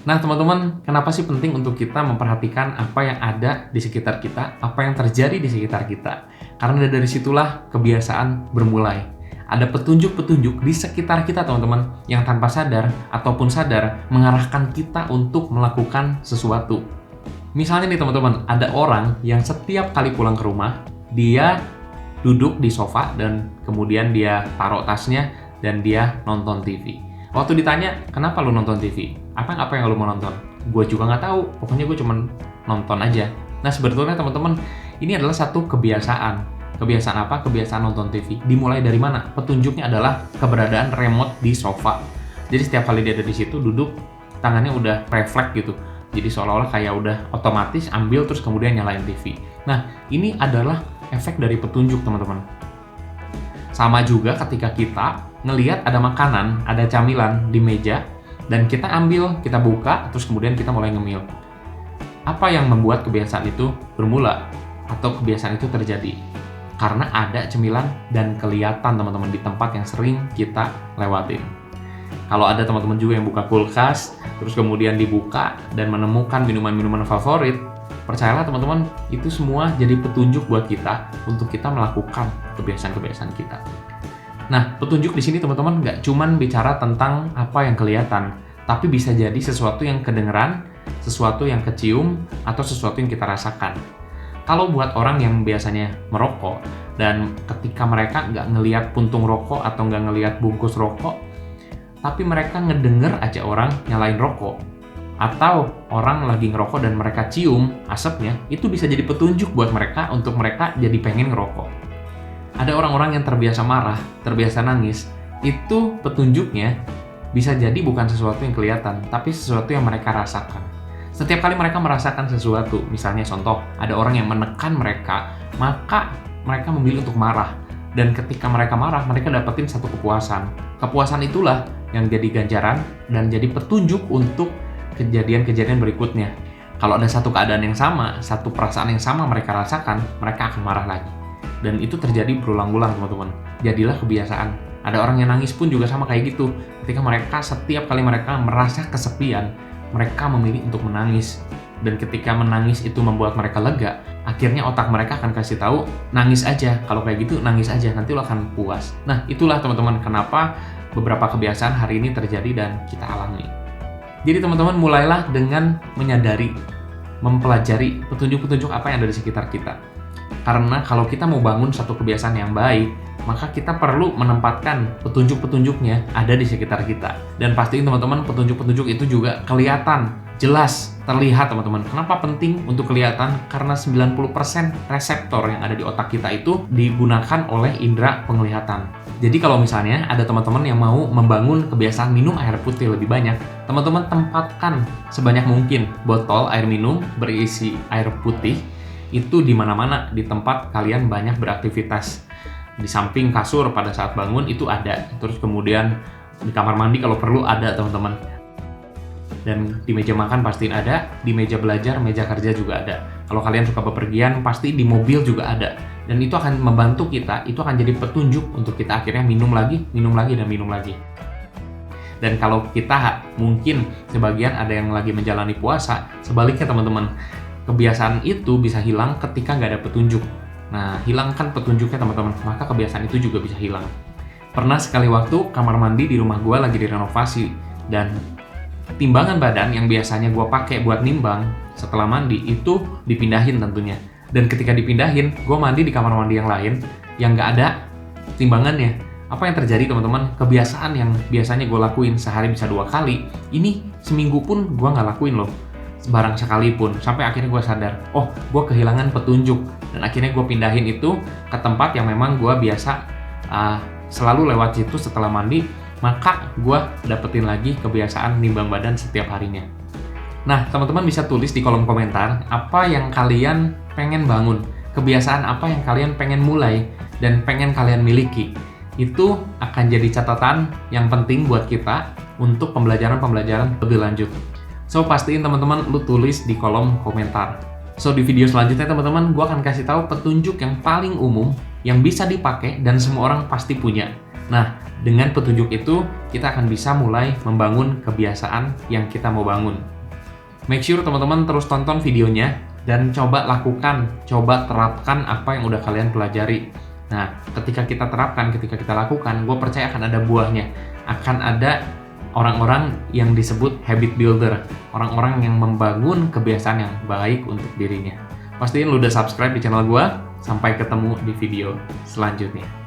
Nah, teman-teman, kenapa sih penting untuk kita memperhatikan apa yang ada di sekitar kita, apa yang terjadi di sekitar kita? Karena dari situlah kebiasaan bermulai. Ada petunjuk-petunjuk di sekitar kita, teman-teman, yang tanpa sadar ataupun sadar mengarahkan kita untuk melakukan sesuatu. Misalnya nih, teman-teman, ada orang yang setiap kali pulang ke rumah, dia duduk di sofa dan kemudian dia taruh tasnya dan dia nonton TV. Waktu ditanya, kenapa lu nonton TV? Apa yang lu mau nonton? Gue juga nggak tahu, pokoknya gue cuma nonton aja. Nah, sebetulnya teman-teman, ini adalah satu kebiasaan. Kebiasaan apa? Kebiasaan nonton TV. Dimulai dari mana? Petunjuknya adalah keberadaan remote di sofa. Jadi setiap kali dia ada di situ, duduk, tangannya udah refleks gitu. Jadi seolah-olah kayak udah otomatis ambil terus kemudian nyalain TV. Nah, ini adalah efek dari petunjuk, teman-teman. Sama juga ketika kita ngelihat ada makanan, ada camilan di meja, dan kita ambil, kita buka, terus kemudian kita mulai ngemil. Apa yang membuat kebiasaan itu bermula? Atau kebiasaan itu terjadi? Karena ada cemilan dan kelihatan, teman-teman, di tempat yang sering kita lewatin. Kalau ada teman-teman juga yang buka kulkas, terus kemudian dibuka dan menemukan minuman-minuman favorit, percayalah teman-teman, itu semua jadi petunjuk buat kita untuk kita melakukan kebiasaan-kebiasaan kita. Nah, petunjuk di sini teman-teman nggak cuman bicara tentang apa yang kelihatan, tapi bisa jadi sesuatu yang kedengeran, sesuatu yang kecium, atau sesuatu yang kita rasakan. Kalau buat orang yang biasanya merokok, dan ketika mereka nggak ngelihat puntung rokok atau nggak ngelihat bungkus rokok, tapi mereka ngedenger aja orang nyalain rokok, atau orang lagi ngerokok dan mereka cium asapnya, itu bisa jadi petunjuk buat mereka untuk mereka jadi pengen ngerokok. Ada orang-orang yang terbiasa marah, terbiasa nangis, itu petunjuknya bisa jadi bukan sesuatu yang kelihatan, tapi sesuatu yang mereka rasakan. Setiap kali mereka merasakan sesuatu, misalnya contoh, ada orang yang menekan mereka, maka mereka memilih untuk marah. Dan ketika mereka marah, mereka dapetin satu kepuasan. Kepuasan itulah yang jadi ganjaran dan jadi petunjuk untuk kejadian-kejadian berikutnya. Kalau ada satu keadaan yang sama, satu perasaan yang sama mereka rasakan, mereka akan marah lagi. Dan itu terjadi berulang-ulang, teman-teman. Jadilah kebiasaan. Ada orang yang nangis pun juga sama kayak gitu. Ketika mereka setiap kali mereka merasa kesepian, mereka memilih untuk menangis. Dan ketika menangis itu membuat mereka lega, akhirnya otak mereka akan kasih tahu, nangis aja. Kalau kayak gitu, nangis aja. Nanti lo akan puas. Nah, itulah teman-teman kenapa beberapa kebiasaan hari ini terjadi dan kita alami. Jadi teman-teman, mulailah dengan menyadari, mempelajari petunjuk-petunjuk apa yang ada di sekitar kita. Karena kalau kita mau bangun satu kebiasaan yang baik, maka kita perlu menempatkan petunjuk-petunjuknya ada di sekitar kita. Dan pastiin teman-teman, petunjuk-petunjuk itu juga kelihatan, jelas, terlihat teman-teman. Kenapa penting untuk kelihatan? Karena 90% reseptor yang ada di otak kita itu digunakan oleh indera penglihatan. Jadi kalau misalnya ada teman-teman yang mau membangun kebiasaan minum air putih lebih banyak, teman-teman tempatkan sebanyak mungkin botol air minum berisi air putih itu di mana-mana di tempat kalian banyak beraktivitas. Di samping kasur pada saat bangun itu ada, terus kemudian di kamar mandi kalau perlu ada, teman-teman. Dan di meja makan pasti ada, di meja belajar, meja kerja juga ada. Kalau kalian suka bepergian, pasti di mobil juga ada. Dan itu akan membantu kita, itu akan jadi petunjuk untuk kita akhirnya minum lagi, dan minum lagi. Dan kalau kita mungkin sebagian ada yang lagi menjalani puasa, sebaliknya teman-teman, kebiasaan itu bisa hilang ketika nggak ada petunjuk. Nah, hilangkan petunjuknya teman-teman, maka kebiasaan itu juga bisa hilang. Pernah sekali waktu kamar mandi di rumah gue lagi direnovasi, dan timbangan badan yang biasanya gue pakai buat nimbang setelah mandi itu dipindahin tentunya. Dan ketika dipindahin, gue mandi di kamar mandi yang lain yang nggak ada timbangannya. Apa yang terjadi teman-teman? Kebiasaan yang biasanya gue lakuin sehari bisa 2 kali, ini seminggu pun gue nggak lakuin loh. Barang sekalipun, sampai akhirnya gue sadar, oh, gue kehilangan petunjuk, dan akhirnya gue pindahin itu ke tempat yang memang gue biasa selalu lewat situ setelah mandi, maka gue dapetin lagi kebiasaan nimbang badan setiap harinya. Nah, teman-teman bisa tulis di kolom komentar apa yang kalian pengen bangun, kebiasaan apa yang kalian pengen mulai dan pengen kalian miliki. Itu akan jadi catatan yang penting buat kita untuk pembelajaran-pembelajaran lebih lanjut. So, pastiin teman-teman lu tulis di kolom komentar. So, di video selanjutnya teman-teman, gue akan kasih tahu petunjuk yang paling umum yang bisa dipakai dan semua orang pasti punya. Nah, Dengan petunjuk itu, kita akan bisa mulai membangun kebiasaan yang kita mau bangun. Make sure teman-teman terus tonton videonya dan coba lakukan, coba terapkan apa yang udah kalian pelajari. Nah, ketika kita terapkan, ketika kita lakukan, gue percaya akan ada buahnya. Akan ada orang-orang yang disebut habit builder, orang-orang yang membangun kebiasaan yang baik untuk dirinya. Pastiin lu udah subscribe di channel gue. Sampai ketemu di video selanjutnya.